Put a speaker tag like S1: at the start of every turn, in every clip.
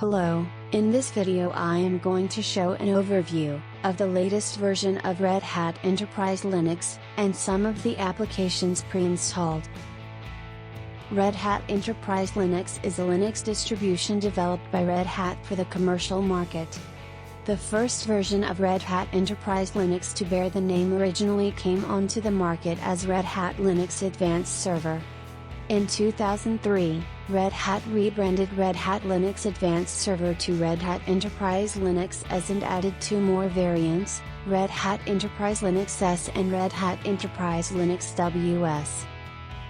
S1: Hello, in this video I am going to show an overview of the latest version of Red Hat Enterprise Linux, and some of the applications pre-installed. Red Hat Enterprise Linux is a Linux distribution developed by Red Hat for the commercial market. The first version of Red Hat Enterprise Linux to bear the name originally came onto the market as Red Hat Linux Advanced Server. In 2003, Red Hat rebranded Red Hat Linux Advanced Server to Red Hat Enterprise Linux S and added two more variants, Red Hat Enterprise Linux S and Red Hat Enterprise Linux WS.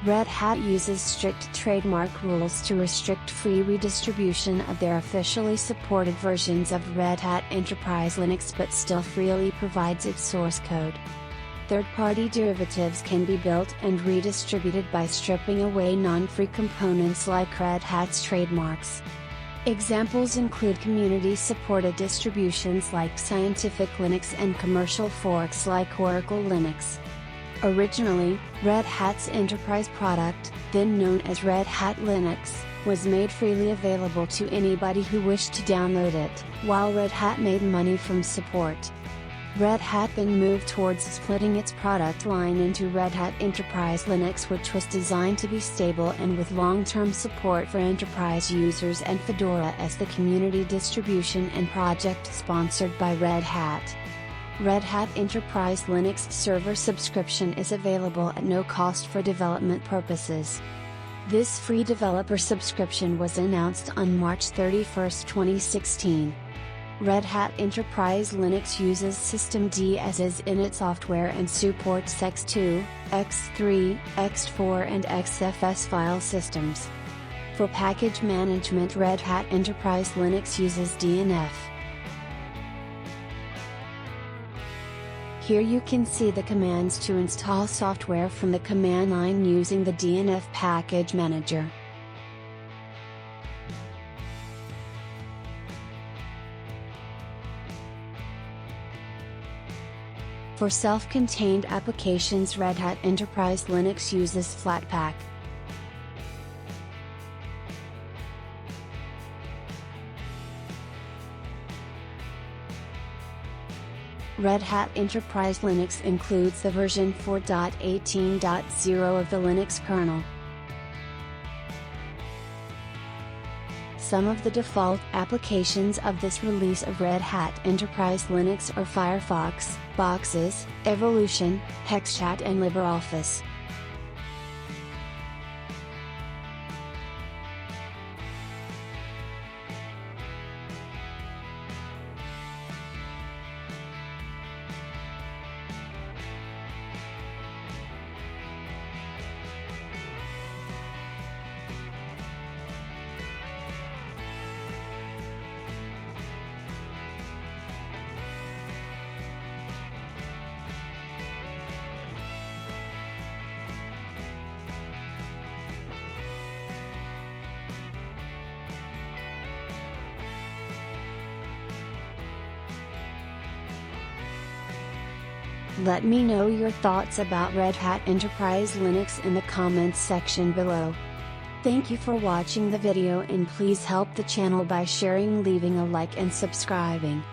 S1: Red Hat uses strict trademark rules to restrict free redistribution of their officially supported versions of Red Hat Enterprise Linux, but still freely provides its source code. Third-party derivatives can be built and redistributed by stripping away non-free components like Red Hat's trademarks. Examples include community-supported distributions like Scientific Linux and commercial forks like Oracle Linux. Originally, Red Hat's enterprise product, then known as Red Hat Linux, was made freely available to anybody who wished to download it, while Red Hat made money from support. Red Hat then moved towards splitting its product line into Red Hat Enterprise Linux, which was designed to be stable and with long-term support for enterprise users, and Fedora as the community distribution and project sponsored by Red Hat. Red Hat Enterprise Linux Server subscription is available at no cost for development purposes. This free developer subscription was announced on March 31, 2016. Red Hat Enterprise Linux uses systemd as is in its software and supports x2, x3, x4 and XFS file systems. For package management, Red Hat Enterprise Linux uses DNF. Here you can see the commands to install software from the command line using the DNF package manager. For self-contained applications, Red Hat Enterprise Linux uses Flatpak. Red Hat Enterprise Linux includes the version 4.18.0 of the Linux kernel. Some of the default applications of this release of Red Hat Enterprise Linux are Firefox, Boxes, Evolution, HexChat and LibreOffice. Let me know your thoughts about Red Hat Enterprise Linux in the comments section below. Thank you for watching the video, and please help the channel by sharing, leaving a like and subscribing.